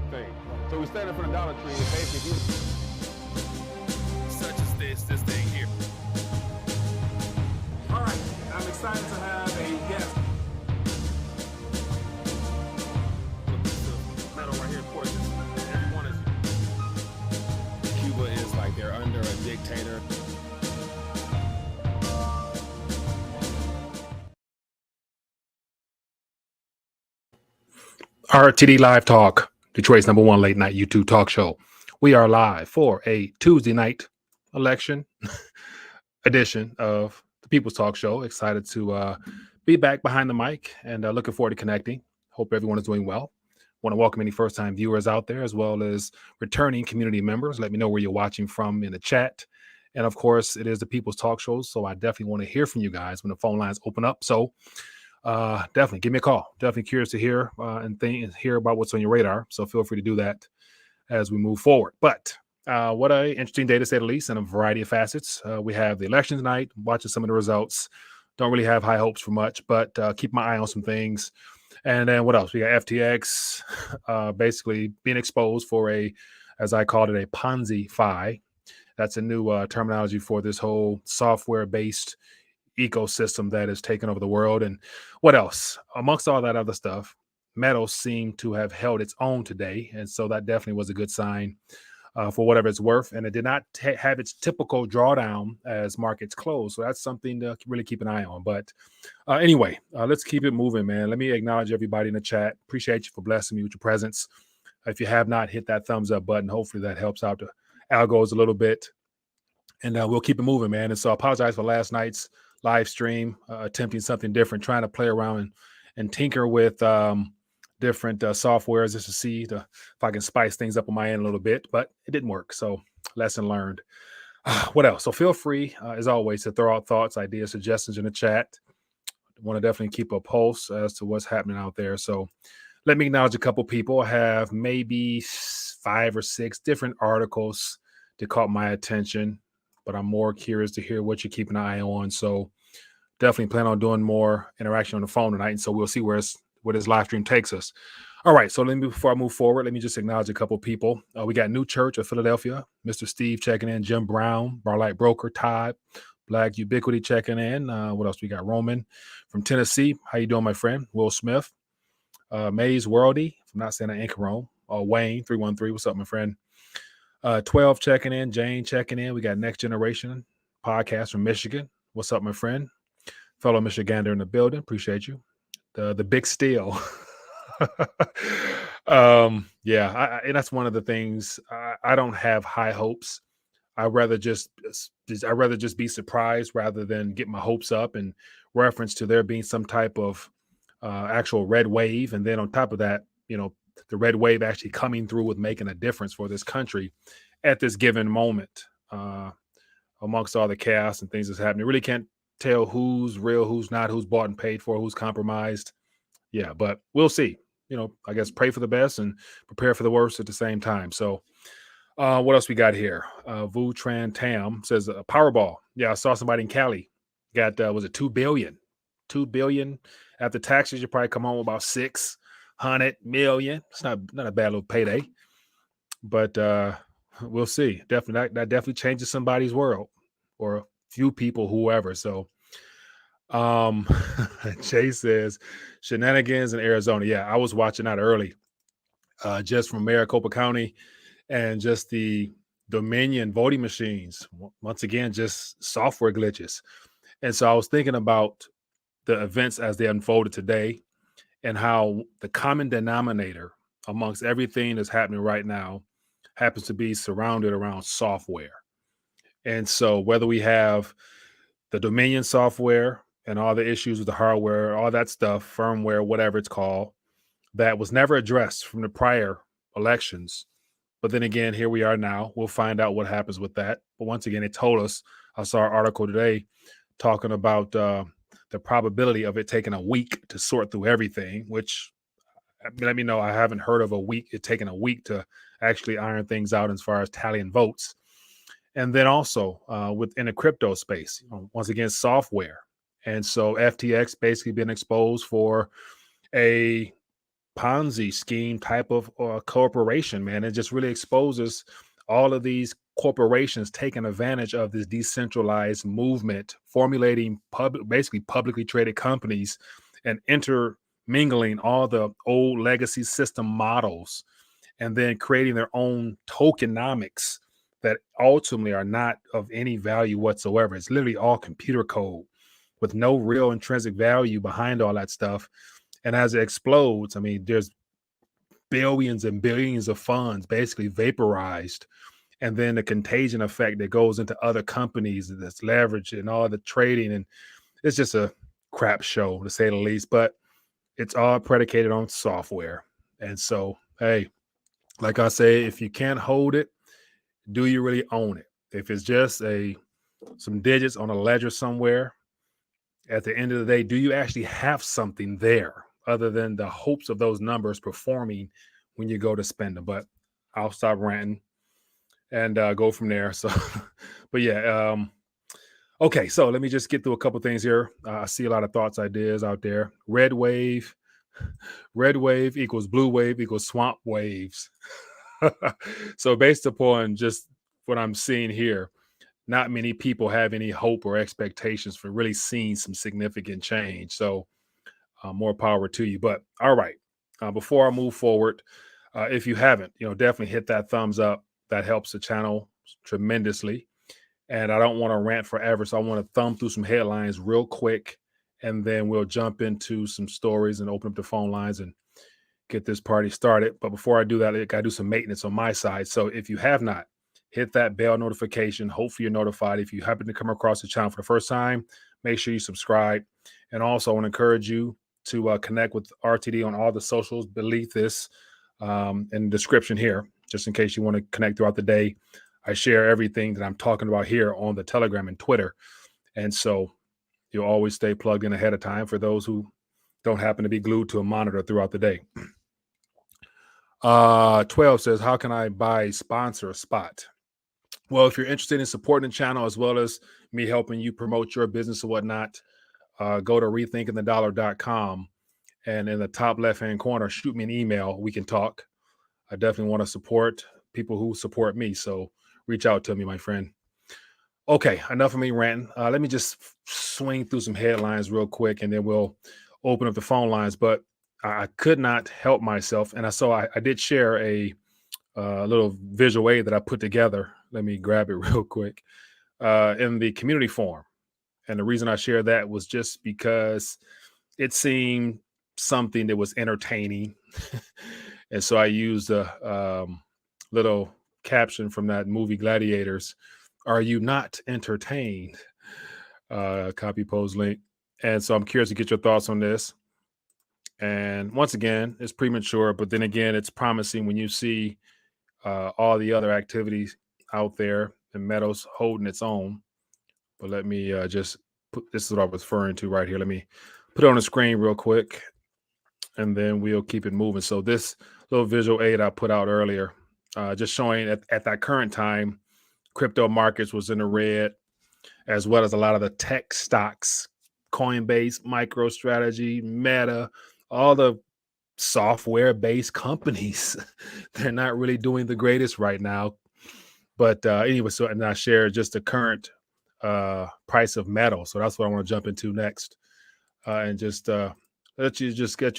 thing. So we stand in front of Dollar Tree and basically such as this thing here. All right, I'm excited to have a guest. A piece of metal right here, of course. Everyone is. Cuba is like they're under a dictator. RTD Live Talk, Detroit's #1 late night YouTube talk show. We are live for a Tuesday night election edition of the People's Talk Show. Excited to be back behind the mic and looking forward to connecting. Hope everyone is doing well. Want to welcome any first-time viewers out there as well as returning community members. Let me know where you're watching from in the chat. And of course, it is the People's Talk Show, so I definitely want to hear from you guys when the phone lines open up. So definitely give me a call. Definitely curious to hear and hear about what's on your radar. So feel free to do that as we move forward. But what an interesting day to say the least in a variety of facets. We have the election tonight, watching some of the results. Don't really have high hopes for much, but keep my eye on some things. And then what else? We got FTX basically being exposed for as I called it, a Ponzi-fi. That's a new terminology for this whole software-based ecosystem that has taken over the world. And what else? Amongst all that other stuff, metals seem to have held its own today. And so that definitely was a good sign for whatever it's worth. And it did not have its typical drawdown as markets close. So that's something to really keep an eye on. But anyway, let's keep it moving, man. Let me acknowledge everybody in the chat. Appreciate you for blessing me with your presence. If you have not hit that thumbs up button, hopefully that helps out the algos a little bit. And we'll keep it moving, man. And so I apologize for last night's live stream, attempting something different, trying to play around and tinker with different softwares just to see if I can spice things up on my end a little bit, but it didn't work. So lesson learned. What else? So feel free, as always, to throw out thoughts, ideas, suggestions in the chat. I want to definitely keep a pulse as to what's happening out there. So let me acknowledge a couple people. I have maybe 5 or 6 different articles that caught my attention, but I'm more curious to hear what you're keeping an eye on. So definitely plan on doing more interaction on the phone tonight. And so we'll see where this live stream takes us. All right. So before I move forward, let me just acknowledge a couple of people. We got New Church of Philadelphia, Mr. Steve checking in, Jim Brown, Barlight Broker, Todd, Black Ubiquity checking in. What else? We got Roman from Tennessee. How you doing, my friend? Will Smith, Maze Worldy, if I'm not saying that incorrect. Wayne 313. What's up, my friend? 12 checking in, Jane checking in. We got Next Generation podcast from Michigan. What's up, my friend? Fellow Michigander in the building. Appreciate you. The big steal. Yeah, and that's one of the things. I don't have high hopes. I'd rather just be surprised rather than get my hopes up in reference to there being some type of actual red wave. And then on top of that, the red wave actually coming through with making a difference for this country at this given moment amongst all the chaos and things that's happening. Really can't tell who's real, who's not, who's bought and paid for, who's compromised. Yeah, but we'll see. I guess pray for the best and prepare for the worst at the same time. So what else we got here? Vu Tran Tam says Powerball. Yeah, I saw somebody in Cali got, was it 2 billion? 2 billion after taxes, you probably come home with about 600 million. It's not a bad little payday, but we'll see. Definitely, that definitely changes somebody's world or a few people, whoever. So Jay says shenanigans in Arizona. Yeah, I was watching that early, just from Maricopa County and just the Dominion voting machines. Once again, just software glitches. And so I was thinking about the events as they unfolded today and how the common denominator amongst everything that's happening right now happens to be surrounded around software. And so whether we have the Dominion software and all the issues with the hardware, all that stuff, firmware, whatever it's called, that was never addressed from the prior elections. But then again, here we are now. We'll find out what happens with that. But once again, it told us, I saw an article today talking about the probability of it taking a week to sort through everything, which let me know. I haven't heard of it taking a week to actually iron things out as far as tallying votes. And then also within the crypto space, once again, software. And so FTX basically been exposed for a Ponzi scheme type of corporation, man. It just really exposes all of these corporations taking advantage of this decentralized movement, formulating basically publicly traded companies and intermingling all the old legacy system models and then creating their own tokenomics that ultimately are not of any value whatsoever. It's literally all computer code with no real intrinsic value behind all that stuff. And as it explodes, I mean, there's billions and billions of funds basically vaporized. And then the contagion effect that goes into other companies that's leveraged and all the trading. And it's just a crap show, to say the least. But it's all predicated on software. And so, hey, like I say, if you can't hold it, do you really own it? If it's just some digits on a ledger somewhere, at the end of the day, do you actually have something there other than the hopes of those numbers performing when you go to spend them? But I'll stop ranting and go from there. So, but yeah, okay. So let me just get through a couple things here. I see a lot of thoughts, ideas out there. Red wave equals blue wave equals swamp waves. So based upon just what I'm seeing here, not many people have any hope or expectations for really seeing some significant change. So more power to you. But all right, before I move forward, if you haven't, definitely hit that thumbs up. That helps the channel tremendously. And I don't want to rant forever, so I want to thumb through some headlines real quick, and then we'll jump into some stories and open up the phone lines and get this party started. But before I do that, I got to do some maintenance on my side. So if you have not, hit that bell notification. Hopefully you're notified. If you happen to come across the channel for the first time, make sure you subscribe. And also I want to encourage you to connect with RTD on all the socials beneath this in the description here, just in case you want to connect throughout the day. I share everything that I'm talking about here on the Telegram and Twitter. And so you'll always stay plugged in ahead of time for those who don't happen to be glued to a monitor throughout the day. 12 says, how can I buy sponsor a spot? Well, if you're interested in supporting the channel as well as me helping you promote your business or whatnot, go to rethinkingthedollar.com, and in the top left-hand corner, shoot me an email. We can talk. I definitely want to support people who support me. So reach out to me, my friend. Okay, enough of me ranting. Let me just swing through some headlines real quick, and then we'll open up the phone lines. But I could not help myself. And I did share a little visual aid that I put together. Let me grab it real quick in the community forum. And the reason I shared that was just because it seemed something that was entertaining. And so I used a little caption from that movie Gladiators. Are you not entertained? Copy post link. And so I'm curious to get your thoughts on this. And once again, it's premature, but then again, it's promising when you see all the other activities out there and Meadows holding its own. But let me just put, this is what I was referring to right here. Let me put it on the screen real quick, and then we'll keep it moving. So this little visual aid I put out earlier, just showing at that current time, crypto markets was in the red, as well as a lot of the tech stocks, Coinbase, MicroStrategy, Meta, all the software-based companies. They're not really doing the greatest right now. But anyway, so and I share just the current price of metal. So that's what I want to jump into next, and just let you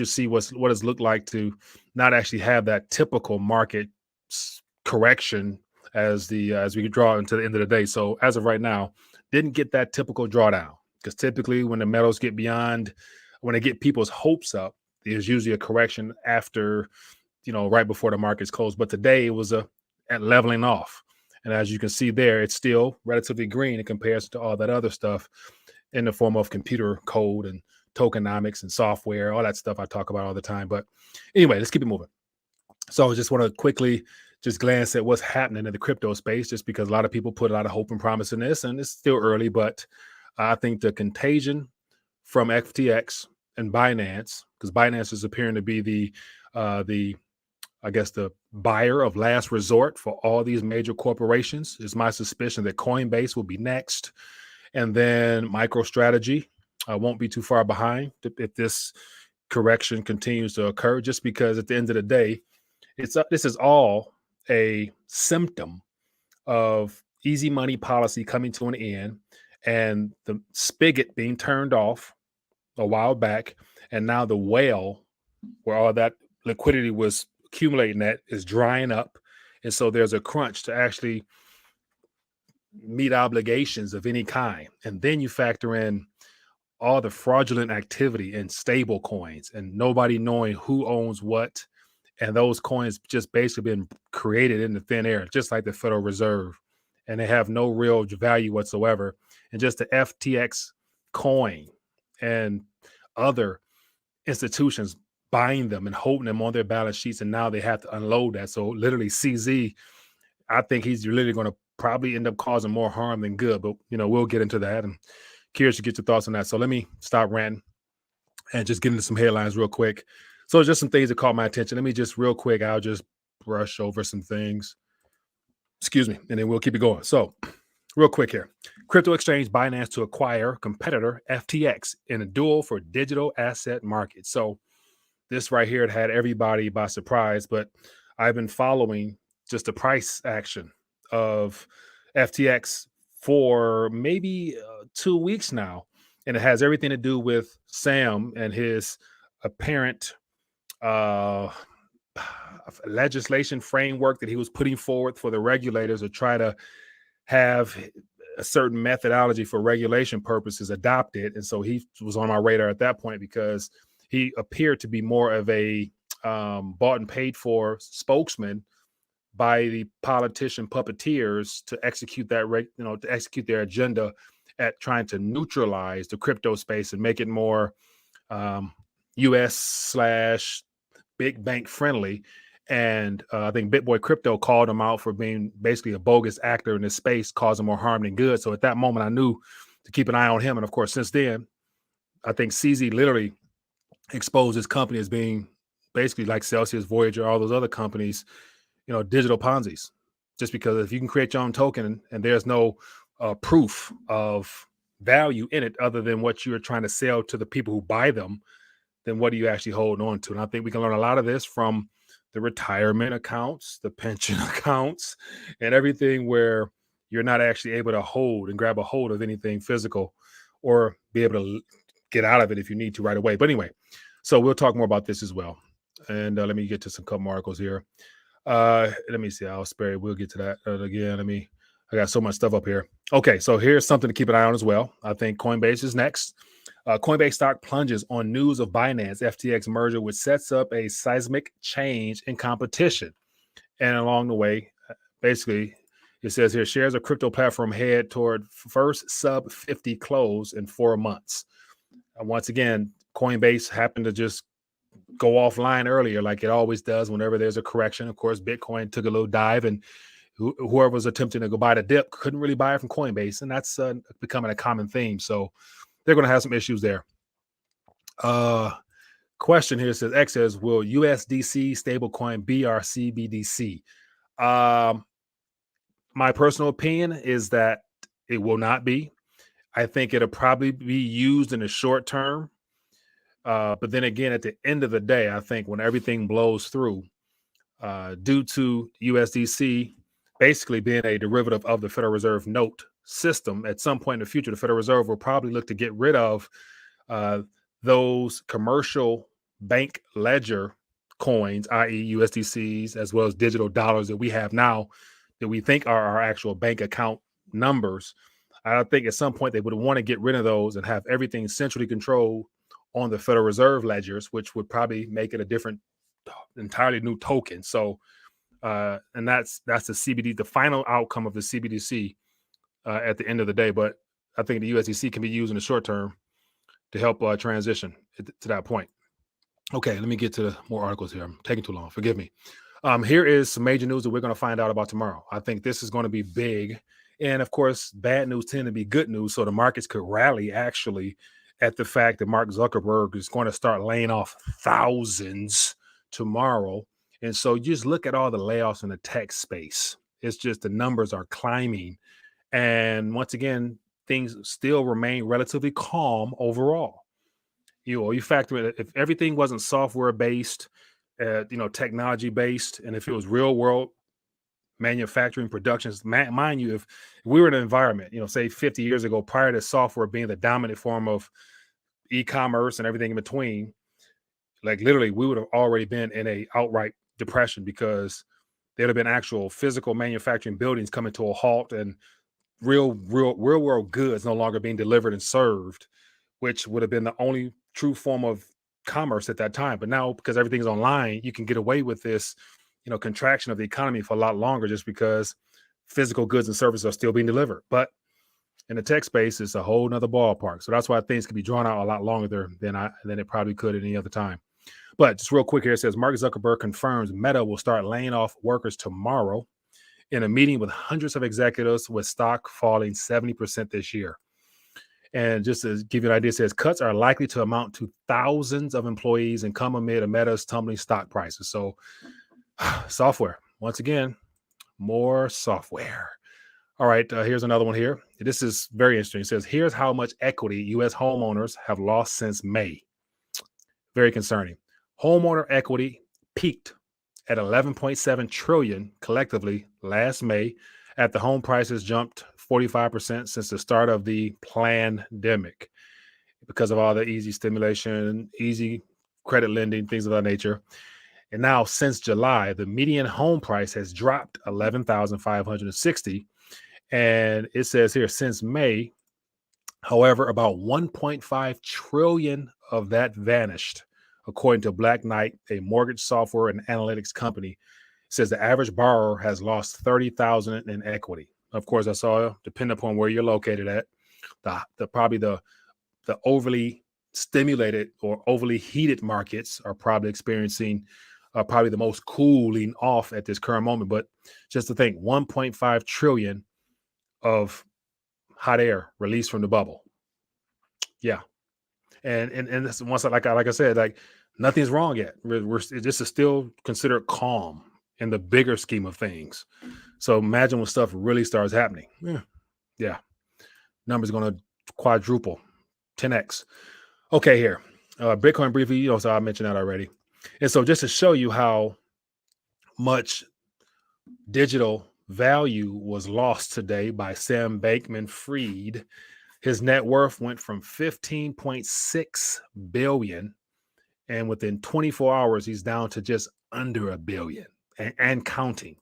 see what it's looked like to not actually have that typical market correction as we draw into the end of the day. So as of right now, didn't get that typical drawdown, because typically when the metals get beyond, when they get people's hopes up, there's usually a correction after, right before the market's closed. But today it was at leveling off. And as you can see there, it's still relatively green in comparison to all that other stuff in the form of computer code and tokenomics and software, all that stuff I talk about all the time. But anyway, let's keep it moving. So I just want to quickly just glance at what's happening in the crypto space, just because a lot of people put a lot of hope and promise in this, and it's still early, but I think the contagion from FTX and Binance, because Binance is appearing to be the buyer of last resort for all these major corporations. It's my suspicion that Coinbase will be next, and then MicroStrategy won't be too far behind if this correction continues to occur, just because at the end of the day, this is all a symptom of easy money policy coming to an end and the spigot being turned off a while back. And now the well where all that liquidity was accumulating at is drying up. And so there's a crunch to actually meet obligations of any kind. And then you factor in all the fraudulent activity in stable coins and nobody knowing who owns what. And those coins just basically been created in the thin air, just like the Federal Reserve. And they have no real value whatsoever. And just the FTX coin and other institutions buying them and holding them on their balance sheets. And now they have to unload that. So literally CZ, I think he's literally going to probably end up causing more harm than good. But, we'll get into that. I'm curious to get your thoughts on that. So let me stop ranting and just get into some headlines real quick. So just some things that caught my attention. Let me just real quick, I'll just brush over some things. Excuse me. And then we'll keep it going. So real quick here. Crypto exchange Binance to acquire competitor FTX in a duel for digital asset market. So this right here, it had everybody by surprise, but I've been following just the price action of FTX for maybe 2 weeks now. And it has everything to do with Sam and his apparent legislation framework that he was putting forward for the regulators to try to have a certain methodology for regulation purposes adopted. And so he was on my radar at that point because he appeared to be more of a bought and paid for spokesman by the politician puppeteers to execute that, to execute their agenda at trying to neutralize the crypto space and make it more US/ big bank friendly. And I think BitBoy Crypto called him out for being basically a bogus actor in this space, causing more harm than good. So at that moment, I knew to keep an eye on him. And of course, since then, I think CZ literally exposed his company as being basically like Celsius, Voyager, all those other companies, digital Ponzi's. Just because if you can create your own token and there's no proof of value in it other than what you're trying to sell to the people who buy them, then what do you actually hold on to? And I think we can learn a lot of this from the retirement accounts, the pension accounts, and everything where you're not actually able to hold and grab a hold of anything physical or be able to get out of it if you need to right away. But anyway, so we'll talk more about this as well. And let me get to some couple more articles here. Let me see. I'll spare you. We'll get to that again. I got so much stuff up here. Okay, so here's something to keep an eye on as well. I think Coinbase is next. Coinbase stock plunges on news of Binance FTX merger, which sets up a seismic change in competition. And along the way, basically, it says here, shares of crypto platform head toward first sub 50 close in 4 months. And once again, Coinbase happened to just go offline earlier, like it always does whenever there's a correction. Of course, Bitcoin took a little dive, and whoever was attempting to go buy the dip couldn't really buy it from Coinbase. And that's becoming a common theme. So they're going to have some issues there. Question here says, X says, will USDC stablecoin be our CBDC? My personal opinion is that it will not be. I think it'll probably be used in the short term. But then again, at the end of the day, I think when everything blows through, due to USDC basically being a derivative of the Federal Reserve note system, at some point in the future, the Federal Reserve will probably look to get rid of those commercial bank ledger coins, i.e. USDCs, as well as digital dollars that we have now that we think are our actual bank account numbers. I think at some point they would want to get rid of those and have everything centrally controlled on the Federal Reserve ledgers, which would probably make it a different, entirely new token. So, and that's the CBD, the final outcome of the CBDC at the end of the day. But I think the USDC can be used in the short term to help transition to that point. Okay, let me get to the more articles here. I'm taking too long. Forgive me. Here is some major news that we're going to find out about tomorrow. I think this is going to be big. And of course, bad news tend to be good news. So the markets could rally actually at the fact that Mark Zuckerberg is going to start laying off thousands tomorrow. And so you just look at all the layoffs in the tech space. It's just the numbers are climbing. And once again, things still remain relatively calm overall. you factor in if everything wasn't software based, technology based, and if it was real world manufacturing productions, mind you, if we were in an environment, say 50 years ago, prior to software being the dominant form of e-commerce and everything in between, like literally, we would have already been in a outright depression because there'd have been actual physical manufacturing buildings coming to a halt and real world goods no longer being delivered and served, which would have been the only true form of commerce at that time. But now, because everything's online, you can get away with this, contraction of the economy for a lot longer just because physical goods and services are still being delivered. But in the tech space, it's a whole nother ballpark. So that's why things can be drawn out a lot longer than it probably could at any other time. But just real quick here, it says Mark Zuckerberg confirms Meta will start laying off workers tomorrow in a meeting with hundreds of executives with stock falling 70% this year. And just to give you an idea, it says cuts are likely to amount to thousands of employees and come amid a Meta's tumbling stock prices. So software, once again, more software. All right, here's another one here. This is very interesting. It says, here's how much equity U.S. homeowners have lost since May. Very concerning. Homeowner equity peaked at 11.7 trillion collectively last May after home prices jumped 45% since the start of the pandemic because of all the easy stimulation, easy credit lending, things of that nature. And now since July, the median home price has dropped 11,560. And it says here since May, however, about 1.5 trillion of that vanished, according to Black Knight, a mortgage software and analytics company. It says the average borrower has lost 30,000 in equity. Of course, that's all depending upon where you're located at. The overly stimulated or overly heated markets are probably experiencing probably the most cooling off at this current moment. But just to think, 1.5 trillion of hot air released from the bubble. Yeah. And this, once like I said, like nothing's wrong yet. This is still considered calm in the bigger scheme of things. So imagine when stuff really starts happening. Yeah. Numbers going to quadruple, 10x. Okay, here. Bitcoin briefly, so I mentioned that already. And so just to show you how much digital value was lost today by Sam Bankman-Fried, his net worth went from 15.6 billion, and within 24 hours, he's down to just under a billion and counting.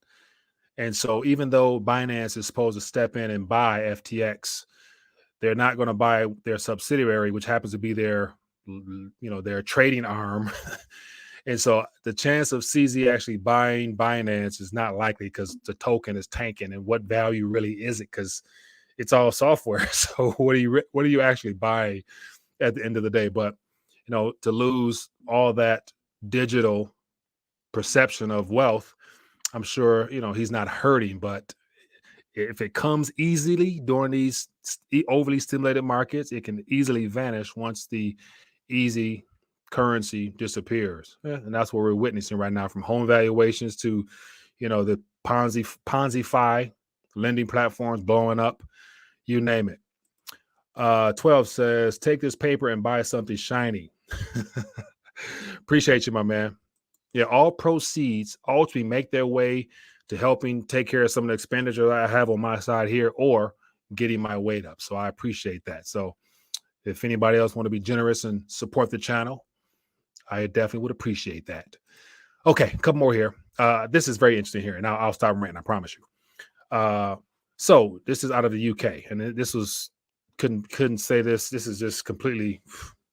And so even though Binance is supposed to step in and buy FTX, they're not going to buy their subsidiary, which happens to be their trading arm. And so the chance of CZ actually buying Binance is not likely because the token is tanking. And what value really is it? Because it's all software. So what are you actually buying at the end of the day? But to lose all that digital perception of wealth, I'm sure he's not hurting. But if it comes easily during these overly stimulated markets, it can easily vanish once the easy currency disappears. And that's what we're witnessing right now, from home valuations to the Ponzi-fi lending platforms blowing up, you name it. 12 says, take this paper and buy something shiny. Appreciate you, my man. Yeah, all proceeds ultimately make their way to helping take care of some of the expenditure I have on my side here, or getting my weight up. So I appreciate that. So if anybody else want to be generous and support the channel, I definitely would appreciate that. Okay, a couple more here. This is very interesting here, and I'll stop ranting, I promise you. So this is out of the UK, and this was couldn't say this. This is just completely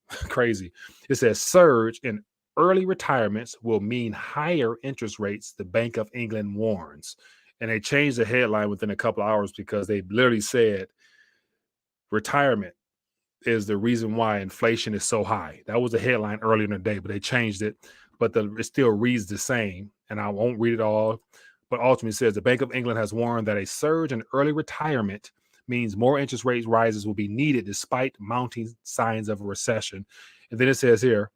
crazy. It says surge in early retirements will mean higher interest rates, the Bank of England warns. And they changed the headline within a couple of hours because they literally said retirement is the reason why inflation is so high. That was the headline earlier in the day, but they changed it. But it still reads the same, and I won't read it all. But ultimately it says the Bank of England has warned that a surge in early retirement means more interest rate rises will be needed despite mounting signs of a recession. And then it says here,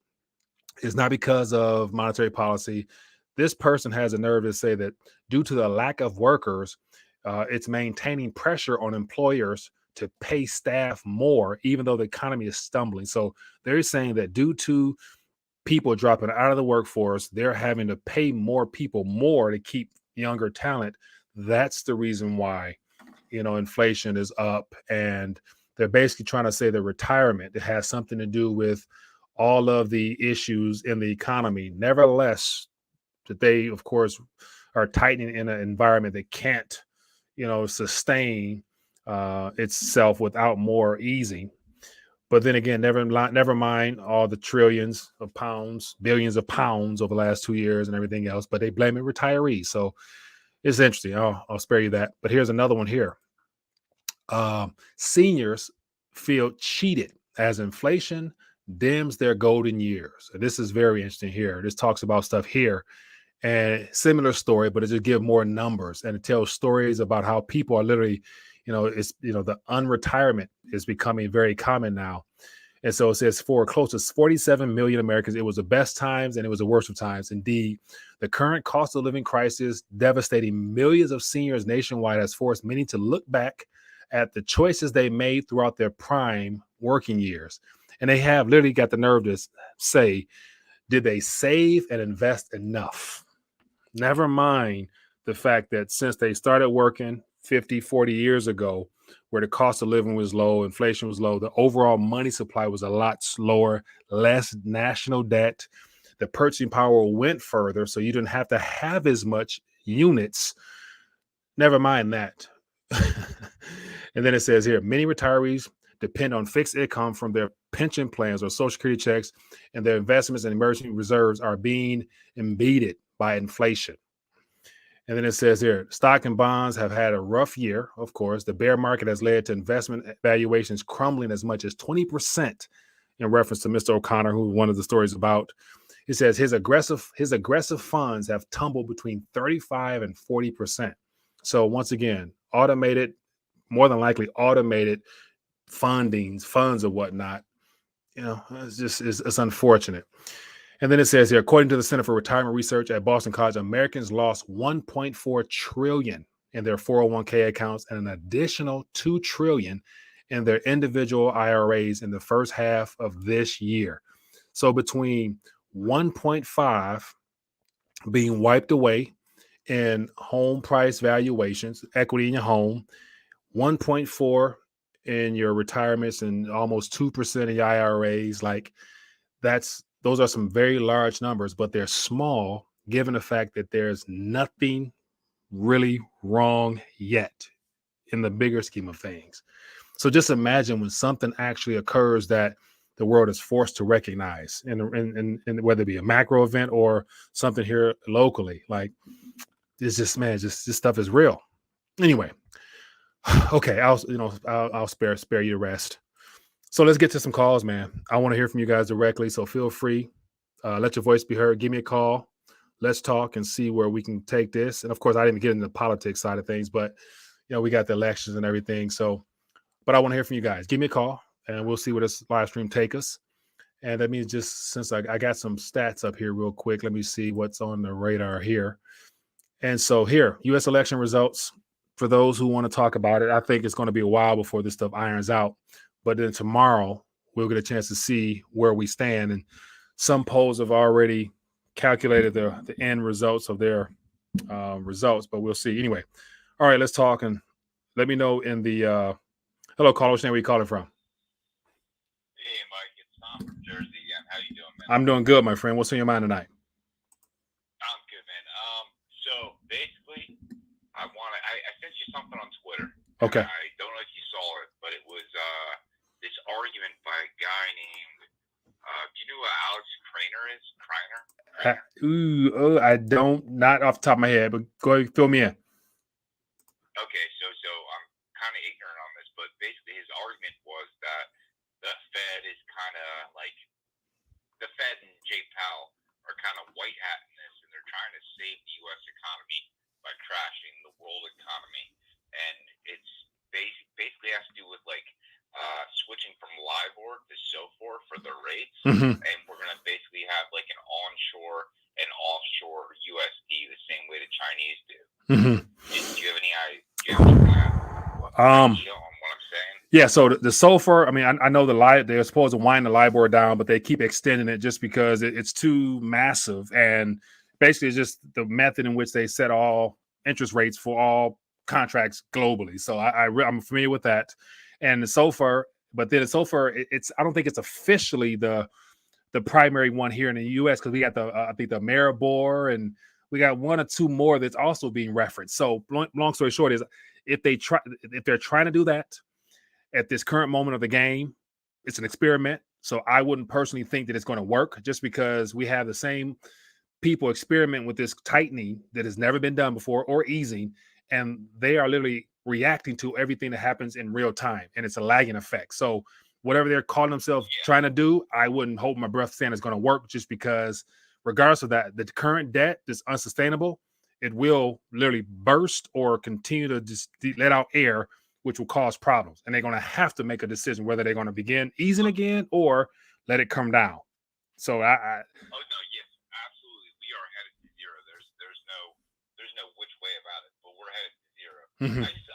it's not because of monetary policy. This person has a nerve to say that due to the lack of workers, it's maintaining pressure on employers to pay staff more, even though the economy is stumbling. So they're saying that due to people dropping out of the workforce, they're having to pay more people more to keep younger talent. That's the reason why, inflation is up. And they're basically trying to say that retirement, it has something to do with all of the issues in the economy. Nevertheless, that they, of course, are tightening in an environment that can't, sustain itself without more easing. But then again, never mind all the trillions of pounds, billions of pounds over the last 2 years and everything else. But they blame it retirees. So it's interesting. I'll spare you that. But here's another one here. Seniors feel cheated as inflation dims their golden years. And this is very interesting here. This talks about stuff here. And similar story, but it just gives more numbers, and it tells stories about how people are literally, the unretirement is becoming very common now. And so it says for close to 47 million Americans, it was the best times and it was the worst of times. Indeed, the current cost of living crisis devastating millions of seniors nationwide has forced many to look back at the choices they made throughout their prime working years. And they have literally got the nerve to say, did they save and invest enough? Never mind the fact that since they started working 50, 40 years ago, where the cost of living was low, inflation was low, the overall money supply was a lot slower, less national debt. The purchasing power went further, so you didn't have to have as much units. Never mind that. And then it says here, many retirees depend on fixed income from their pension plans or social security checks, and their investments and emergency reserves are being impeded by inflation. And then it says here, stock and bonds have had a rough year. Of course, the bear market has led to investment valuations crumbling as much as 20%, in reference to Mr. O'Connor, who one of the stories about. It says his aggressive funds have tumbled between 35 and 40%. So once again, more than likely automated funds or whatnot. It's unfortunate. And then it says here, according to the Center for Retirement Research at Boston College, Americans lost $1.4 trillion in their 401k accounts and an additional $2 trillion in their individual IRAs in the first half of this year. So between 1.5 being wiped away in home price valuations, equity in your home, 1.4 in your retirements, and almost 2% in your IRAs, those are some very large numbers, but they're small given the fact that there's nothing really wrong yet in the bigger scheme of things. So just imagine when something actually occurs that the world is forced to recognize, and whether it be a macro event or something here locally. Like, it's just, man, this stuff is real. Anyway, okay, I'll spare you the rest. So let's get to some calls, man. I want to hear from you guys directly, so feel free. Let your voice be heard. Give me a call. Let's talk and see where we can take this. And of course, I didn't get into the politics side of things, but we got the elections and everything. So, but I want to hear from you guys. Give me a call, and we'll see where this live stream take us. And that means, just since I got some stats up here real quick, let me see what's on the radar here. And so here, U.S. election results. For those who want to talk about it, I think it's going to be a while before this stuff irons out. But then tomorrow, we'll get a chance to see where we stand. And some polls have already calculated the end results of their results, but we'll see. Anyway, all right, let's talk. And let me know in the hello, caller. Where are you calling from? Hey, Mike, it's Tom from Jersey again. How you doing, man? I'm doing good, my friend. What's on your mind tonight? I'm good, man. So basically, I sent you something on Twitter. Okay. I don't know if you saw it, but it was this argument by a guy named. Do you know who Alex Kreiner is? Kreiner? I don't, not off the top of my head, but go ahead, fill me in. Okay, so I'm kind of ignorant on this, but basically his argument was that the Fed is kind of like the Fed and Jay Powell are kind of white hatting this, and they're trying to save the U.S. economy by crashing the world economy, and it's basically has to do with like switching from LIBOR to SOFR for the rates, and we're gonna basically have like an onshore and offshore USD the same way the Chinese do. Do you have any idea on what I'm saying? Yeah, so the sulfur, I mean, I know they're supposed to wind the LIBOR down, but they keep extending it just because it's too massive. And basically, it's just the method in which they set all interest rates for all contracts globally. So I'm familiar with that. And the sulfur, but then the sulfur, I don't think it's officially the primary one here in the U.S. because we got I think the Maribor, and we got one or two more that's also being referenced. So long story short is if they're trying to do that at this current moment of the game, it's an experiment. So I wouldn't personally think that it's going to work just because we have the same people experiment with this tightening that has never been done before or easing, and they are literally reacting to everything that happens in real time, and it's a lagging effect. So whatever they're calling themselves trying to do, I wouldn't hold my breath saying it's going to work just because regardless of that, the current debt is unsustainable. It will literally burst or continue to just let out air, which will cause problems. And they're going to have to make a decision whether they're going to begin easing again or let it come down. So Oh no, yes, absolutely. We are headed to zero. There's no which way about it, but we're headed to zero.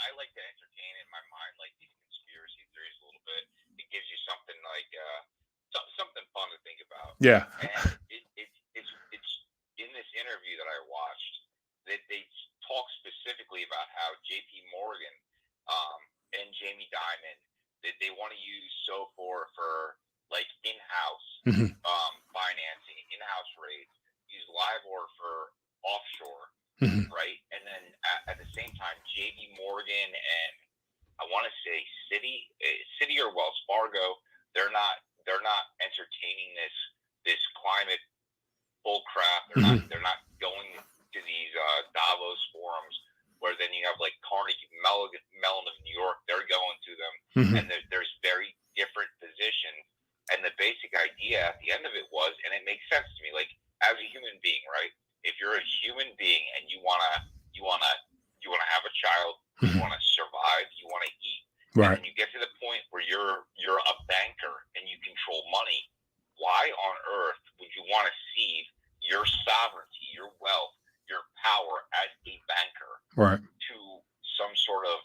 I like to entertain in my mind like these conspiracy theories a little bit. It gives you something like something fun to think about. Yeah. And it's in this interview that I watched that they talk specifically about how J.P. Morgan and Jamie Dimon they want to use SOFR for like in-house financing, in-house rates, use LIBOR for offshore, right? And then at the same time, J.P. Morgan and I want to say Citi or Wells Fargo, they're not entertaining this climate bull crap. They're not going to these Davos forums where then you have like Carnegie Mellon of New York. They're going to them, and there's very different positions. And the basic idea at the end of it was, and it makes sense to me, like as a human being, right? If you're a human being and you wanna have a child, you wanna survive, you wanna eat, right? And you get to the point where you're a banker and you control money. Why on earth would you want to cede your sovereignty, your wealth, your power as a banker, right, to some sort of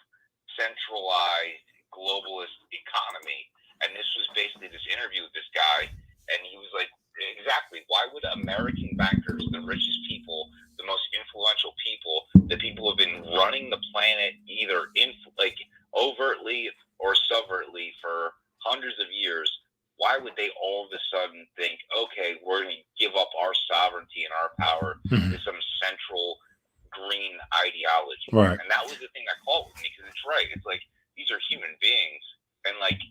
centralized globalist economy? And this was basically this interview with this guy, and he was like, exactly, why would American bankers, the richest people, the most influential people, the people who have been running the planet either overtly or subvertly for hundreds of years, why would they all of a sudden think, okay, we're going to give up our sovereignty and our power to some central green ideology? Right. And that was the thing that caught with me, because it's right. It's like, these are human beings. And like,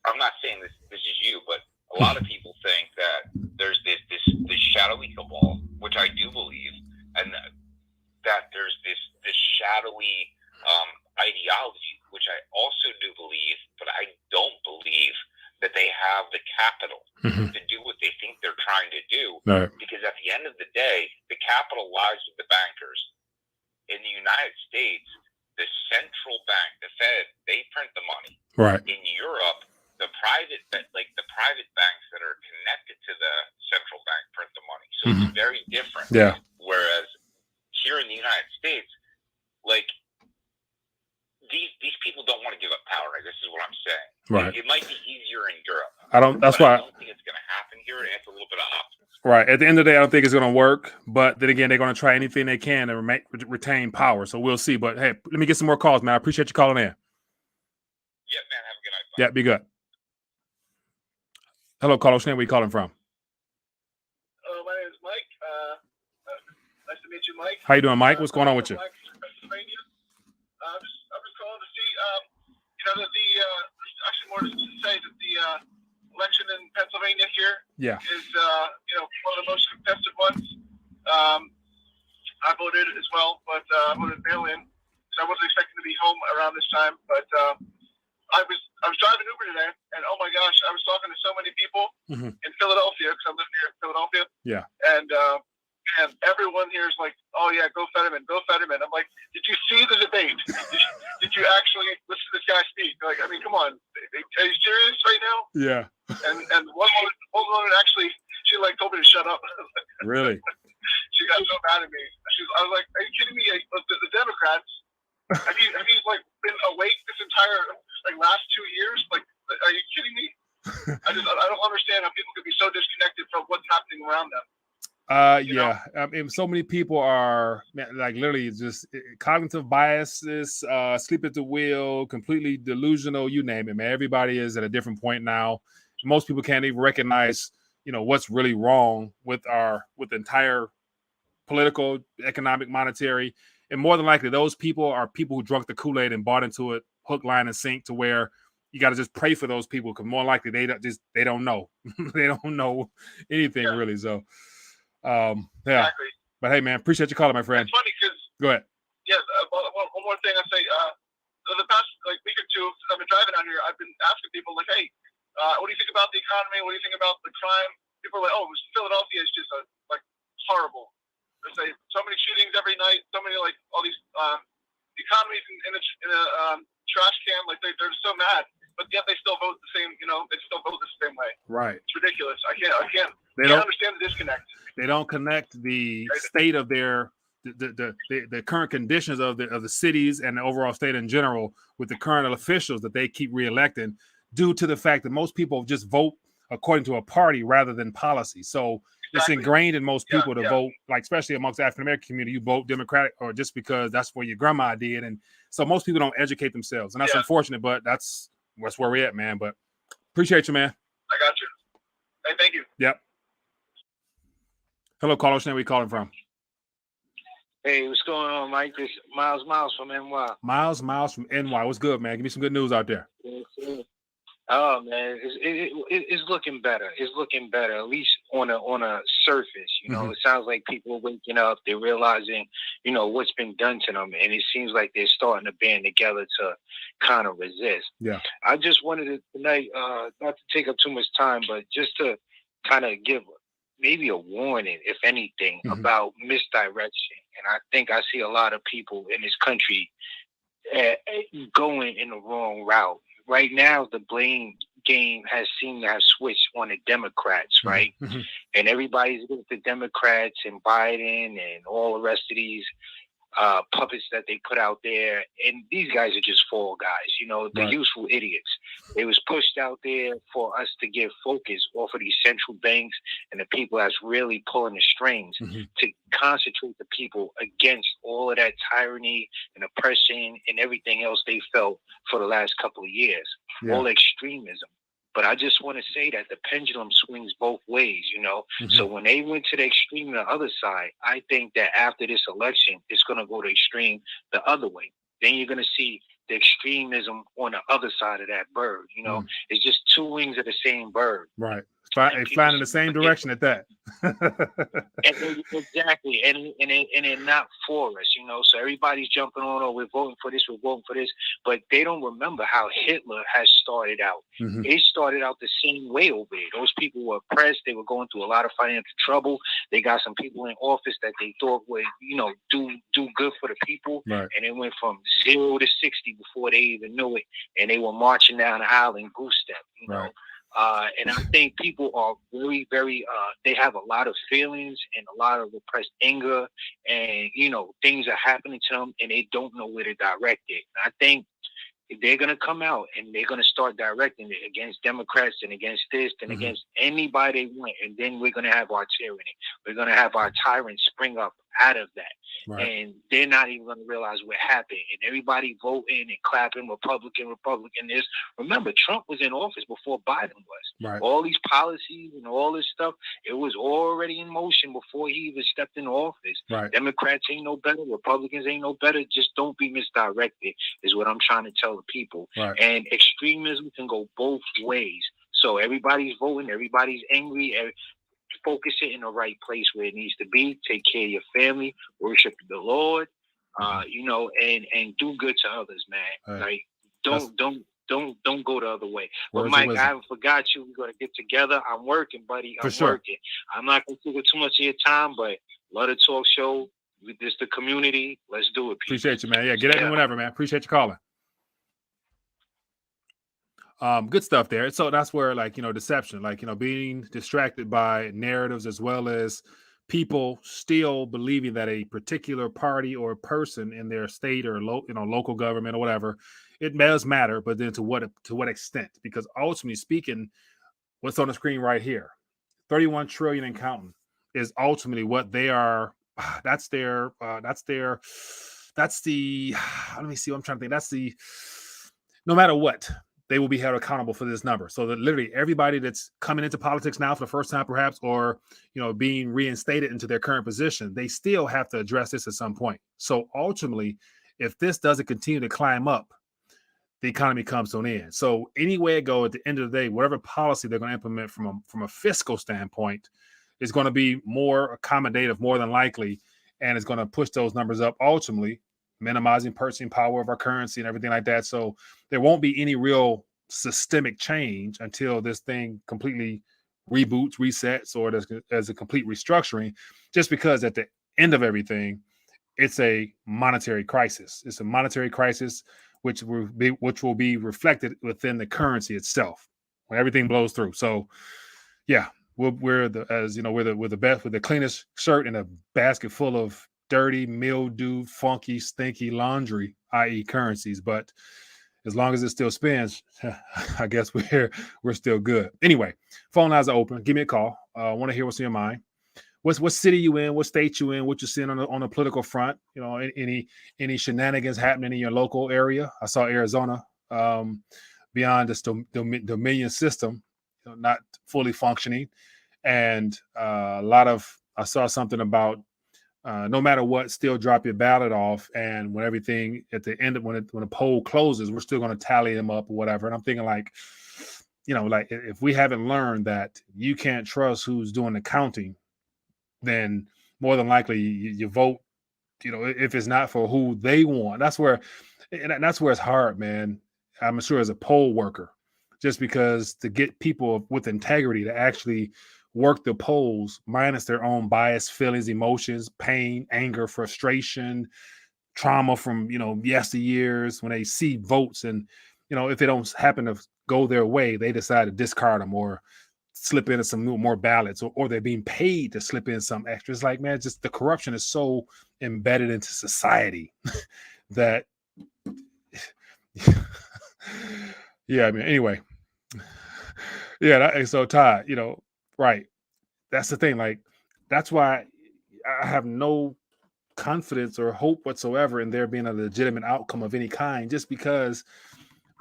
I'm not saying this is you, but a lot of people think that there's this shadowy cabal, which I do believe, and that there's this shadowy ideology, which I also do believe, but I don't believe that they have the capital to do what they think they're trying to do. Right. Because at the end of the day, the capital lies with the bankers. In the United States, the central bank, the Fed, they print the money. Right. In Europe, the private banks that are connected to the central bank print the money. So it's very different. Yeah. Whereas here in the United States, like these people don't want to give up power. Right? This is what I'm saying. Right. It might be easier in Europe. That's why I don't think it's going to happen here. And it's a little bit of optimism. Right. At the end of the day, I don't think it's going to work. But then again, they're going to try anything they can to retain power. So we'll see. But hey, let me get some more calls, man. I appreciate you calling in. Yeah, man. Have a good night. Bye. Yeah, be good. Hello, caller. Where are you calling from? My name is Mike. Nice to meet you, Mike. How you doing, Mike? What's going on with you? Pennsylvania. I'm just calling to see, actually more to say that the election in Pennsylvania here is, one of the most contested ones. I voted as well, but I voted mail-in, so I wasn't expecting to be home around this time. But I was driving Uber today, and oh my gosh, I was talking to so many people in Philadelphia, because I live near Philadelphia. Yeah. And everyone here is like, oh yeah, go Fetterman, go Fetterman. I'm like, did you see the debate? Did you actually listen to this guy speak? Like, I mean, come on, are you serious right now? Yeah. And one woman actually, she like told me to shut up. Really? She got so mad at me. I was like, are you kidding me? The Democrats, have you like been awake this entire last 2 years. Like, are you kidding me? I don't understand how people could be so disconnected from what's happening around them. Yeah. I mean, so many people are like literally just cognitive biases, sleep at the wheel, completely delusional, you name it, man. Everybody is at a different point now. Most people can't even recognize, what's really wrong with the entire political, economic, monetary. And more than likely, those people are people who drunk the Kool-Aid and bought into it hook, line, and sink, to where you got to just pray for those people, because more likely they don't know. They don't know anything really. So yeah. Exactly. But hey, man, appreciate you calling, my friend. It's funny because Go ahead. yeah, one more thing I say. The past week or two, I've been driving out here. I've been asking people like, hey, what do you think about the economy? What do you think about the crime? People are like, oh, Philadelphia is just horrible. They say so many shootings every night, so many all these the economy's in a trash can. Like they're so mad, but yet they still vote the same. They still vote the same way. Right. It's ridiculous. I can't They don't understand the disconnect. They don't connect the state of their the current conditions of the cities and the overall state in general with the current officials that they keep reelecting, due to the fact that most people just vote according to a party rather than policy. So it's ingrained in most people to vote, like especially amongst the African American community, you vote Democratic or just because that's what your grandma did. And so most people don't educate themselves, and that's unfortunate, but that's where we're at, man. But appreciate you, man. I got you. Hey, thank you. Yep. Hello, caller. Where are we calling from? Hey, what's going on, Mike? This is Miles from NY. Miles from NY. What's good, man? Give me some good news out there. Oh man, it's looking better. It's looking better, at least on a surface. It sounds like people are waking up. They're realizing, what's been done to them, and it seems like they're starting to band together to kind of resist. Yeah. I just wanted to tonight, not to take up too much time, but just to kind of give maybe a warning, if anything, about misdirection. And I think I see a lot of people in this country going in the wrong route. Right now, the blame game has seemed to have switched on the Democrats, right? And everybody's with the Democrats and Biden and all the rest of these puppets that they put out there. And these guys are just fall guys, the useful idiots. They was pushed out there for us to get focus off of these central banks and the people that's really pulling the strings to concentrate the people against all of that tyranny and oppression and everything else they felt for the last couple of years, all extremism. But I just want to say that the pendulum swings both ways, So when they went to the extreme on the other side, I think that after this election, it's going to go to extreme the other way. Then you're going to see the extremism on the other side of that bird. It's just two wings of the same bird. Right. It's flying in the same direction at that. Exactly. And they're not for us, So everybody's jumping on, oh, we're voting for this. But they don't remember how Hitler has started out. They started out the same way over there. Those people were oppressed. They were going through a lot of financial trouble. They got some people in office that they thought would, do good for the people. Right. And it went from 0 to 60 before they even knew it. And they were marching down the aisle in goose step, Right. And I think people are very, very, they have a lot of feelings and a lot of repressed anger, and, things are happening to them and they don't know where to direct it. And I think they're going to come out and they're going to start directing it against Democrats and against this and against anybody they want. And then we're going to have our tyranny. We're going to have our tyrants spring up out of that. Right. And they're not even going to realize what happened. And everybody voting and clapping Republican this. Remember, Trump was in office before Biden was. Right. All these policies and all this stuff, it was already in motion before he even stepped in office. Right. Democrats ain't no better. Republicans ain't no better. Just don't be misdirected is what I'm trying to tell the people. Right. And extremism can go both ways. So everybody's voting. Everybody's angry. Focus it in the right place where it needs to be. Take care of your family. Worship the Lord. And do good to others, man. Right. Like don't go the other way. But Mike, I haven't forgot you. We're gonna get together. I'm working, buddy. I'm working. I'm not gonna take up too much of your time, but love the talk show. This the community. Let's do it. Appreciate you, man. Yeah, get at me whenever, man. Appreciate you calling. Good stuff there. So that's where, deception, being distracted by narratives as well as people still believing that a particular party or person in their state or local government or whatever, it does matter, but then to what extent? Because ultimately speaking, what's on the screen right here, 31 trillion and counting, is ultimately what they are. That's their. That's the. Let me see. What I'm trying to think. That's the. No matter what, they will be held accountable for this number. So that literally everybody that's coming into politics now for the first time, perhaps, or being reinstated into their current position, they still have to address this at some point. So ultimately, if this doesn't continue to climb up, the economy comes to an end. So anyway it go, at the end of the day, whatever policy they're going to implement from a fiscal standpoint is going to be more accommodative, more than likely, and it's going to push those numbers up, ultimately minimizing purchasing power of our currency and everything like that. So there won't be any real systemic change until this thing completely reboots, resets, or there's a complete restructuring, just because at the end of everything, it's a monetary crisis. It's a monetary crisis which will be reflected within the currency itself when everything blows through. So yeah, we're the best, with the cleanest shirt in a basket full of dirty, mildew, funky, stinky laundry, i.e. currencies. But as long as it still spins, I guess we're still good. Anyway, phone lines are open. Give me a call. I want to hear what's in your mind. What city you in? What state you in? What you seeing on the political front? Any shenanigans happening in your local area? I saw Arizona, beyond this Dominion system, not fully functioning, and I saw something about no matter what, still drop your ballot off, and when everything at the end of when the poll closes, we're still going to tally them up or whatever. And I'm thinking like if we haven't learned that you can't trust who's doing the counting, then more than likely you vote, if it's not for who they want. That's where it's hard, man. I'm sure as a poll worker, just because to get people with integrity to actually work the polls minus their own bias, feelings, emotions, pain, anger, frustration, trauma from, yesteryears, when they see votes and, if they don't happen to go their way, they decide to discard them or slip into some more ballots, or they're being paid to slip in some extras. Like, man, just the corruption is so embedded into society that yeah, I mean, anyway, yeah. So Todd, right. That's the thing. Like, that's why I have no confidence or hope whatsoever in there being a legitimate outcome of any kind, just because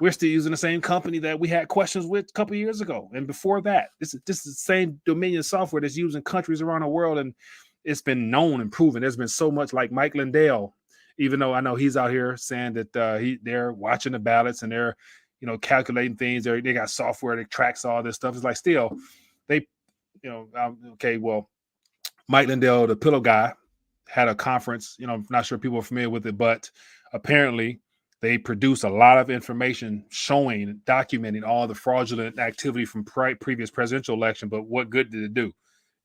we're still using the same company that we had questions with a couple of years ago. And before that, this is the same Dominion software that's used in countries around the world. And it's been known and proven. There's been so much, like Mike Lindell, even though I know he's out here saying that they're watching the ballots and they're, calculating things. They got software that tracks all this stuff. It's like, still, they, okay, well, Mike Lindell, the pillow guy, had a conference. I'm not sure people are familiar with it, but apparently they produce a lot of information showing, documenting all the fraudulent activity from previous presidential election. But what good did it do?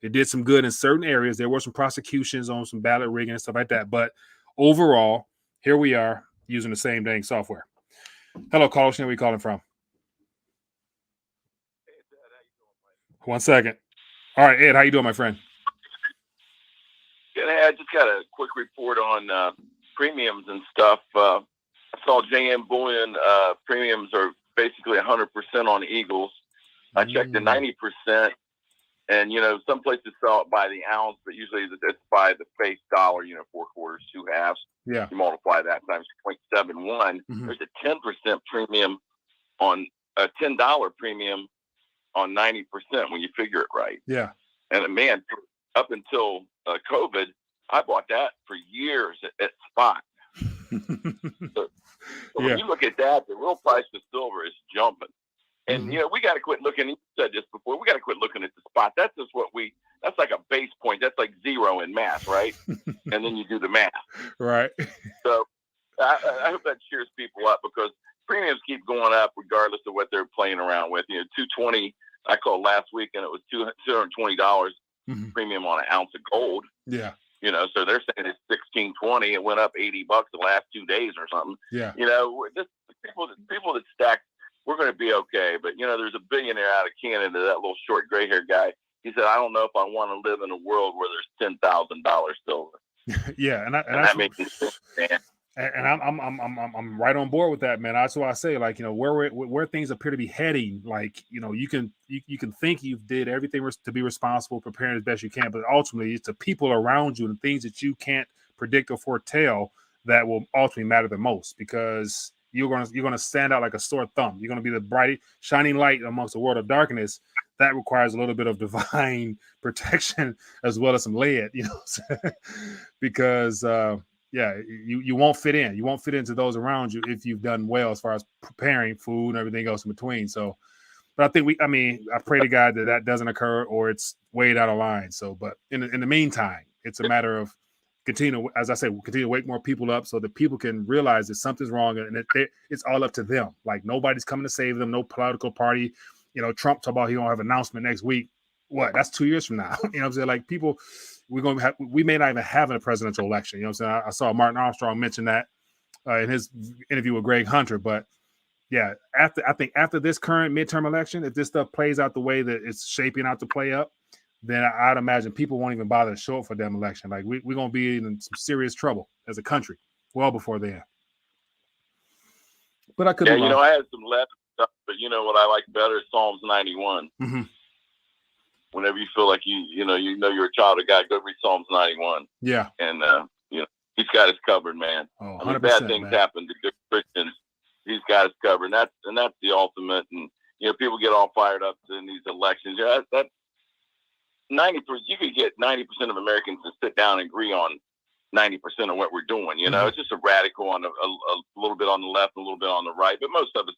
It did some good in certain areas. There were some prosecutions on some ballot rigging and stuff like that. But overall, here we are using the same dang software. Hello, caller. Where are you calling from? 1 second. All right, Ed, how you doing, my friend? Good. Hey, I just got a quick report on premiums and stuff. I saw JM Bullion premiums are basically 100% on Eagles. I checked the 90%, and some places sell it by the ounce, but usually it's by the face dollar. 4 quarters, 2 halves. Yeah. You multiply that times 0.71. Mm-hmm. There's a 10% premium on a $10 premium on 90% when you figure it right. Yeah. And man, up until COVID, I bought that for years at spot. So when you look at that, the real price of silver is jumping. And, we got to quit looking, you said this before, we got to quit looking at the spot. That's just that's like a base point. That's like zero in math, right? And then you do the math. Right. So I hope that cheers people up, because premiums keep going up regardless of what they're playing around with. $220, I called last week, and it was $220 premium on an ounce of gold. Yeah. So they're saying it's $16.20. It went up $80 the last 2 days or something. Yeah. Just people that stack, we're going to be okay. But there's a billionaire out of Canada, that little short gray-haired guy. He said, I don't know if I want to live in a world where there's $10,000 silver. Yeah, and that makes me sick, man. And I'm right on board with that, man. That's why I say, like, you know, where things appear to be heading, like, you know, you can think you've did everything to be responsible, preparing as best you can, but ultimately it's the people around you and things that you can't predict or foretell that will ultimately matter the most, because you're gonna stand out like a sore thumb. You're gonna be the bright shining light amongst a world of darkness. That requires a little bit of divine protection as well as some lead, you know, because yeah, you won't fit in. You won't fit into those around you if you've done well as far as preparing food and everything else in between. So, but I think I pray to God that doesn't occur or it's way down the line. So, but in the meantime, it's a matter of continue to wake more people up so that people can realize that something's wrong and it's all up to them. Like, nobody's coming to save them. No political party. You know, Trump talk about he gonna have an announcement next week. What? That's 2 years from now. You know what I'm saying? Like, people, we may not even have a presidential election. You know what I'm saying? I saw Martin Armstrong mention that in his interview with Greg Hunter. But yeah, after this current midterm election, if this stuff plays out the way that it's shaping out to play up, then I'd imagine people won't even bother to show up for damn election. Like, we're gonna be in some serious trouble as a country well before then. But I could be wrong. You know, I had some left stuff, but you know what I like better is Psalms 91. Mm-hmm. Whenever you feel like you know you're a child of God, go read Psalms 91. Yeah, and you know, He's got us covered, man. Oh, I mean, bad things happen to good Christians. He's got us covered, and that's the ultimate. And you know, people get all fired up in these elections. Yeah, that's 90%. You could get 90% of Americans to sit down and agree on 90% of what we're doing. You know, It's just a radical on a little bit on the left, a little bit on the right, but most of us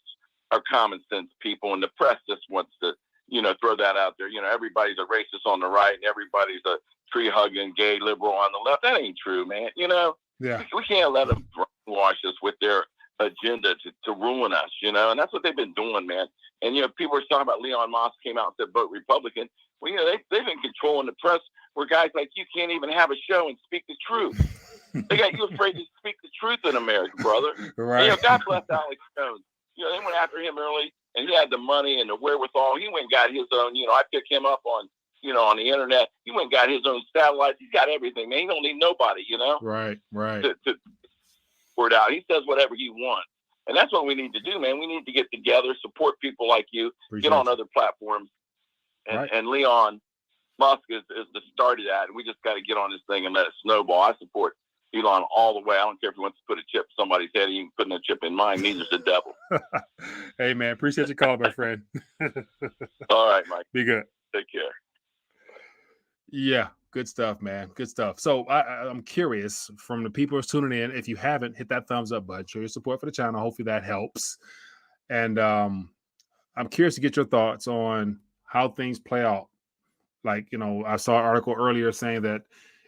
are common sense people, and the press just wants to, you know, throw that out there. You know, everybody's a racist on the right and everybody's a tree hugging gay liberal on the left. That ain't true, man. You know, we can't let them brainwash us with their agenda to ruin us, you know, and that's what they've been doing, man. And, you know, people are talking about Leon Moss came out and said vote Republican. Well, you know, they've been controlling the press where guys like you can't even have a show and speak the truth. They got you afraid to speak the truth in America, brother. Right. And, you know, God bless Alex Jones. You know, they went after him early, and he had the money and the wherewithal. He went and got his own, you know, I picked him up on, you know, on the internet. He went and got his own satellites. He's got everything, man. He don't need nobody, you know. Right. To word out. He says whatever he wants. And that's what we need to do, man. We need to get together, support people like you, get on other platforms. And Leon Musk is the start of that. And we just got to get on this thing and let it snowball. I support Elon all the way. I don't care if he wants to put a chip in somebody's head. He can put no chip in mine. Neither's the devil. Hey, man. Appreciate your call, my friend. All right, Mike. Be good. Take care. Yeah. Good stuff, man. Good stuff. So I'm curious, from the people who's tuning in, if you haven't, hit that thumbs up button. Show your support for the channel. Hopefully that helps. And I'm curious to get your thoughts on how things play out. Like, you know, I saw an article earlier saying that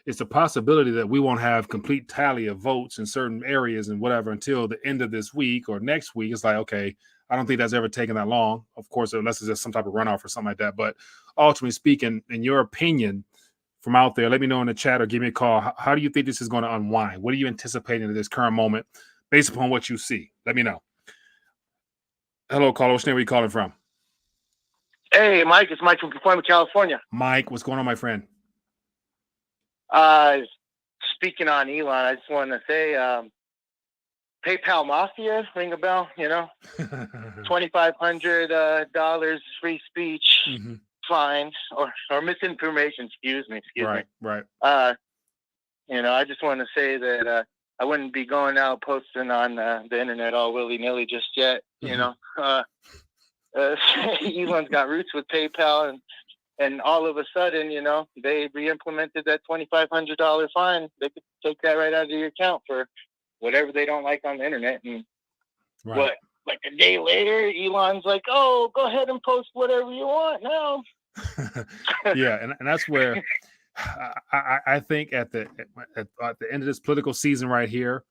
it's a possibility that we won't have complete tally of votes in certain areas and whatever until the end of this week or next week. It's like, okay, I don't think that's ever taken that long. Of course, unless it's just some type of runoff or something like that. But ultimately speaking, in your opinion, from out there, let me know in the chat or give me a call. How do you think this is going to unwind? What are you anticipating at this current moment based upon what you see? Let me know. Hello, caller. What's your name? Where are you calling from? Hey, Mike. It's Mike from California, California. Mike, what's going on, my friend? Speaking on Elon, I just want to say, PayPal Mafia, ring a bell, you know? $2,500 free speech. Fine, or misinformation, excuse me. Right. You know, I just want to say that I wouldn't be going out posting on the internet all willy-nilly just yet. You know, Elon's got roots with PayPal, and all of a sudden, you know, they re-implemented that $2,500 fine. They could take that right out of your account for whatever they don't like on the internet. And what? Like a day later, Elon's like, "Oh, go ahead and post whatever you want now." Yeah, and that's where I think at the end of this political season right here,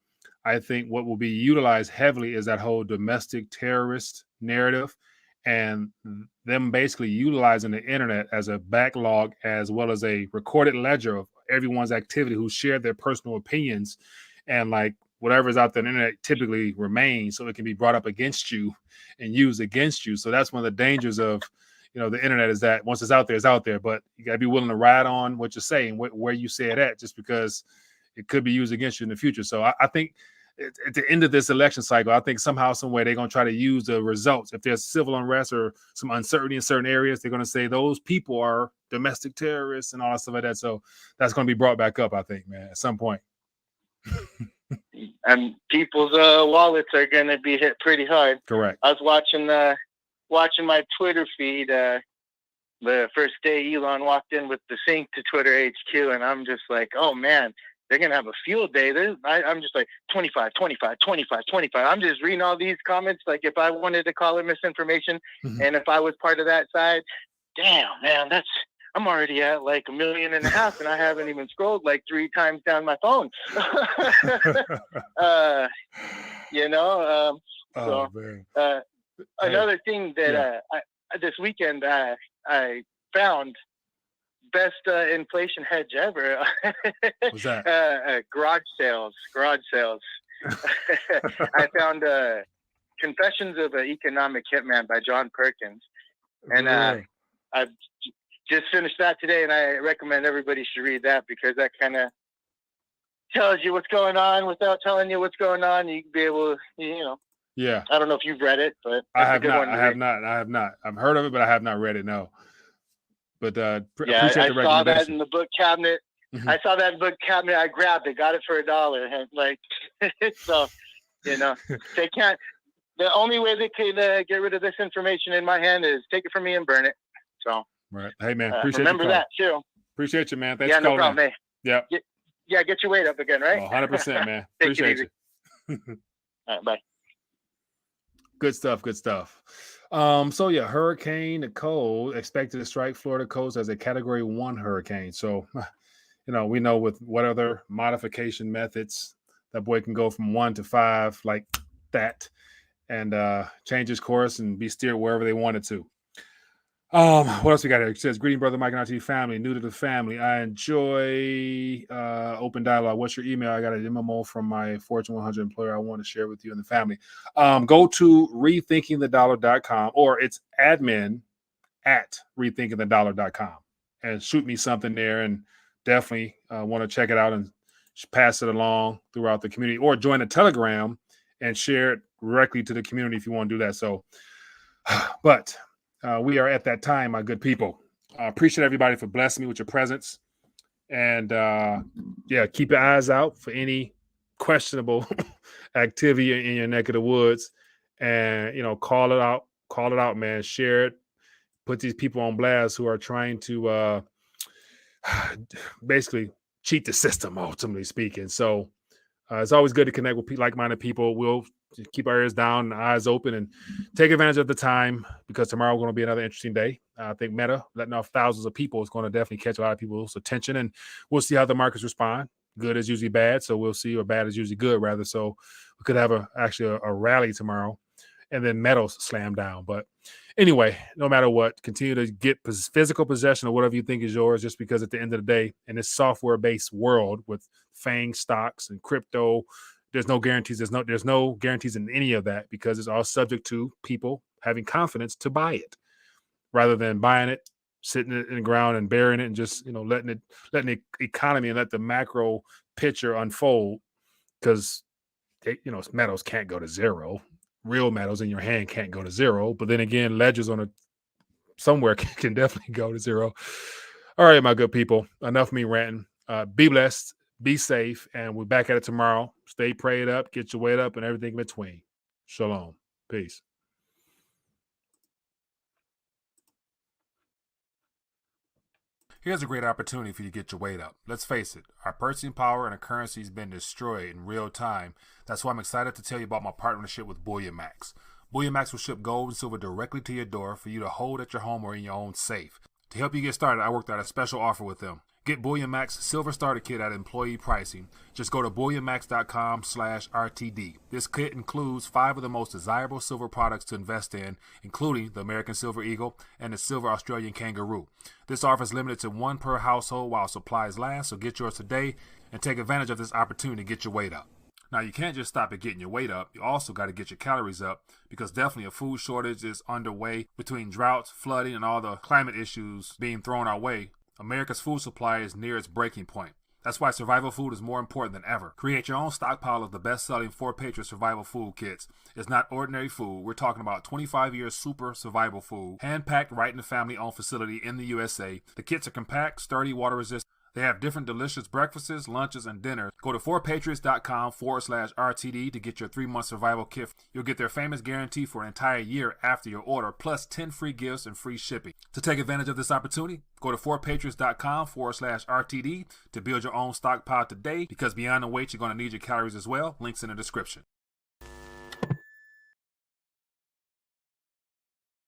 I think what will be utilized heavily is that whole domestic terrorist narrative, and them basically utilizing the internet as a backlog as well as a recorded ledger of everyone's activity who shared their personal opinions, and like whatever's out there on the internet typically remains, so it can be brought up against you and used against you. So that's one of the dangers of, the internet is that once it's out there, it's out there. But you got to be willing to ride on what you're saying, where you say it at, just because it could be used against you in the future. So I think at the end of this election cycle, I think somehow, some way, they're going to try to use the results. If there's civil unrest or some uncertainty in certain areas, they're going to say those people are domestic terrorists and all that stuff like that. So that's going to be brought back up, I think, man, at some point. And people's wallets are going to be hit pretty hard. Correct. I was watching my Twitter feed. The first day Elon walked in with the sync to Twitter HQ, and I'm just like, oh man, they're going to have a field day. I'm just like 25, 25, 25, 25. I'm just reading all these comments. Like if I wanted to call it misinformation, and if I was part of that side, damn, man, I'm already at like 1.5 million, and I haven't even scrolled like 3 times down my phone. Another thing that this weekend I found best inflation hedge ever. What's that? Garage sales. I found Confessions of an Economic Hitman by John Perkins, and I've just finished that today, and I recommend everybody should read that, because that kind of tells you what's going on without telling you what's going on. You can be able to, Yeah. I don't know if you've read it, but I have not. I've heard of it, but I have not read it. No. But appreciate the recommendation. I saw that in the book cabinet. I saw that in the book cabinet. I grabbed it, got it for $1. And like, so, they can't. The only way they can get rid of this information in my hand is take it from me and burn it. So. Right. Hey, man. Appreciate remember that too. Appreciate you, man. Thanks yeah, for no calling. Problem, man. Yeah. Get your weight up again, right? 100%, man. Appreciate you. All right, bye. Good stuff. So yeah, Hurricane Nicole expected to strike Florida coast as a Category 1 hurricane. So, we know with what other modification methods that boy can go from 1 to 5 like that, and change his course and be steered wherever they wanted to. What else we got here? It says, greeting, brother Mike and RT family, new to the family. I enjoy open dialogue. What's your email? I got an MMO from my Fortune 100 employer I want to share with you and the family. Go to rethinkingthedollar.com, or it's admin@rethinkingthedollar.com, and shoot me something there, and definitely want to check it out and pass it along throughout the community, or join a Telegram and share it directly to the community if you want to do that. So, but we are at that time, my good people. I appreciate everybody for blessing me with your presence. And keep your eyes out for any questionable activity in your neck of the woods. And, call it out, man. Share it. Put these people on blast who are trying to basically cheat the system, ultimately speaking. So it's always good to connect with like-minded people. We'll keep our ears down and eyes open and take advantage of the time, because tomorrow is going to be another interesting day. I think Meta letting off thousands of people is going to definitely catch a lot of people's attention, and we'll see how the markets respond. Good is usually bad, so we'll see, or bad is usually good, rather. So we could have a rally tomorrow, and then metals slam down. But anyway, no matter what, continue to get physical possession of whatever you think is yours, just because at the end of the day, in this software-based world with FANG stocks and crypto, there's no guarantees. There's no guarantees in any of that, because it's all subject to people having confidence to buy it, rather than buying it, sitting it in the ground and burying it, and just letting the economy and let the macro picture unfold. Because metals can't go to zero. Real metals in your hand can't go to zero. But then again, ledgers somewhere can definitely go to zero. All right, my good people. Enough of me ranting. Be blessed. Be safe, and we're back at it tomorrow. Stay prayed up, get your weight up, and everything in between. Shalom. Peace. Here's a great opportunity for you to get your weight up. Let's face it, our purchasing power and our currency has been destroyed in real time. That's why I'm excited to tell you about my partnership with Bullion Max. Bullion Max will ship gold and silver directly to your door for you to hold at your home or in your own safe. To help you get started, I worked out a special offer with them. Get Bullion Max Silver Starter Kit at employee pricing. Just go to bullionmax.com/RTD. This kit includes 5 of the most desirable silver products to invest in, including the American Silver Eagle and the Silver Australian Kangaroo. This offer is limited to 1 per household while supplies last, so get yours today and take advantage of this opportunity to get your weight up. Now, you can't just stop at getting your weight up. You also got to get your calories up, because definitely a food shortage is underway between droughts, flooding, and all the climate issues being thrown our way. America's food supply is near its breaking point. That's why survival food is more important than ever. Create your own stockpile of the best-selling 4 Patriot survival food kits. It's not ordinary food. We're talking about 25-year super survival food, hand-packed right in the family-owned facility in the USA. The kits are compact, sturdy, water-resistant. They have different delicious breakfasts, lunches, and dinners. Go to 4patriots.com/RTD to get your 3-month survival kit. You'll get their famous guarantee for an entire year after your order, plus 10 free gifts and free shipping. To take advantage of this opportunity, go to 4patriots.com/RTD to build your own stockpile today, because beyond the weight, you're going to need your calories as well. Links in the description.